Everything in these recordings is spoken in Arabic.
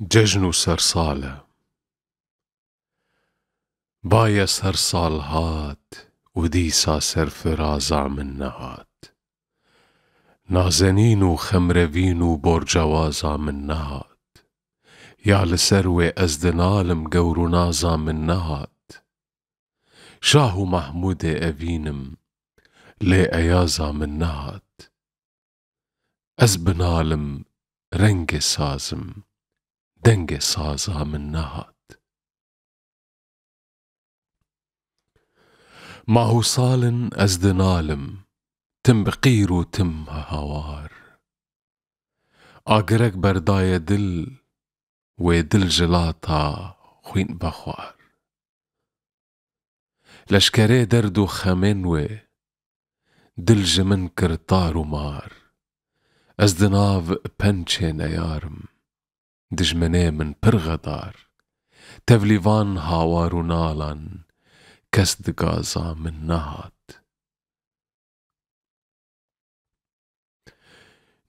ججن سرسالة بايا سرسال هات وديسا سرفرازع من نهات نازنين وخمرفين وبورجوازا من نهات يا لسروي أزدنالم قورو نازا من نهات شاهو محمود أفينم لي أيازا من نهات أزبنالم رنج سازم دنگ سازا من نهات ماهو صالن أزدنالم تم بقير وتم هوار آقرك برداية دل ودل جلاتا خوين بخوار لشكري دردو خمنوي دل جمن كرتار ومار أزدناف بنشي نيارم دجمني من برغدار تفليفان هاوارو نالان كسد غازا من نهات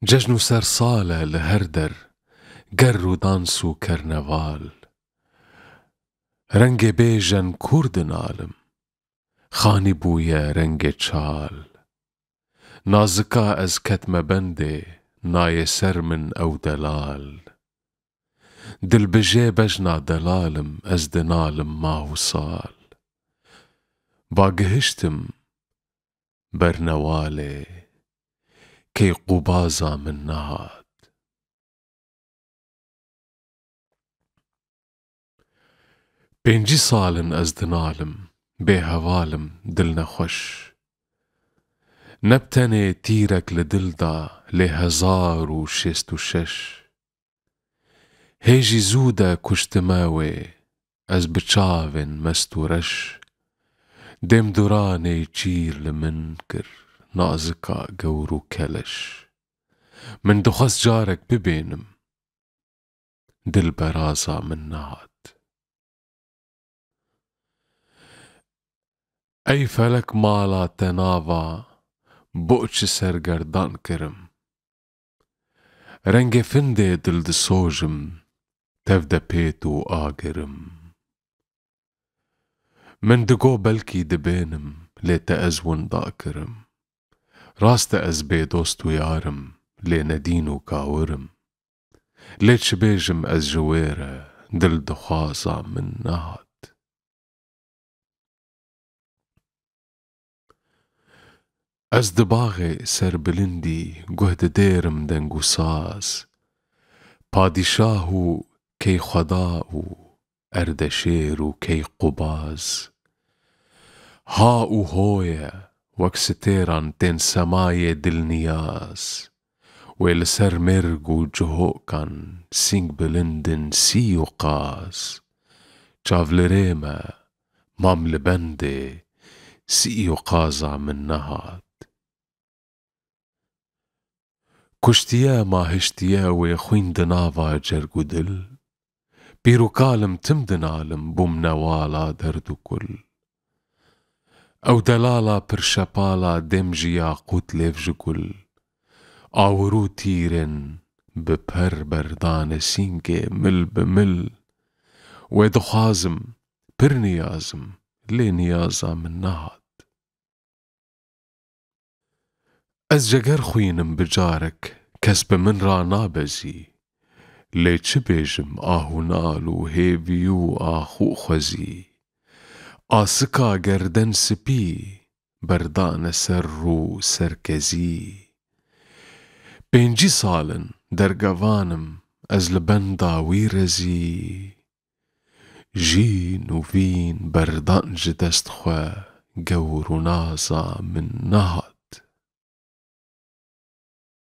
ججنو سرسالة لهردر قرو دانسو كرنفال رنگ بيجن كوردن عالم خاني بويا رنگ چال نازكا از كتم بندي ناي سر من او دلال دل بجي بجنا دلالم از دنالم ما وصال باقهشتم برنوالي كي قبازا من نهات بينجي صالن از دنالم بي هوالم دلنا خوش نبتني تيرك لدلدا لهزار وشست وشش هيجي زودا كشتماوي از بچاوين مستورش دم دوراني تشير لمنكر نازكا قورو كلش من دخس جارك ببينم دل برازا من نهات أي فلك مالا تنافا بوچ سرگردان کرم رنگ فنده دل دسوجم تفده بيتو آگرم من دقو بلكي دبينم ليتا أزون داكرم راست أز بي دوستو يارم لي ندينو كاورم ليتش بيجم أز جويرة دل دخازا من نهات از دباغي سر بلندي قهد ديرم دنگو ساز پادشاهو كي خداو اردشيرو كي قباز هاو هويا وكستيران تن سماي دل نياز ويلسر مرقو جهوكان سينج بلندن سيو قاز چاولريما مامل بندي سيو قازا من نهات كشتيا ما هشتيا ويخوين دنافا جرقو دل بيرو كالم تم دنالم بومنوالا دردو كل او دلالا برشبالا دمجي ياقوت لفجكل آورو تيرن بپر بردان سينكي مل بمل ويدخازم پر نيازم لي نيازا من نهات از جگر خوينم بجارك كسب من رانا بزي لي چه بيجم آهو نالو هيفيو آخو خزي آسكا گردن سپي بردان سرو سركزي بينجي صالن درقوانم از لبندا ويرزي جين وفين بردان جدست خوا قورو نازا من نهات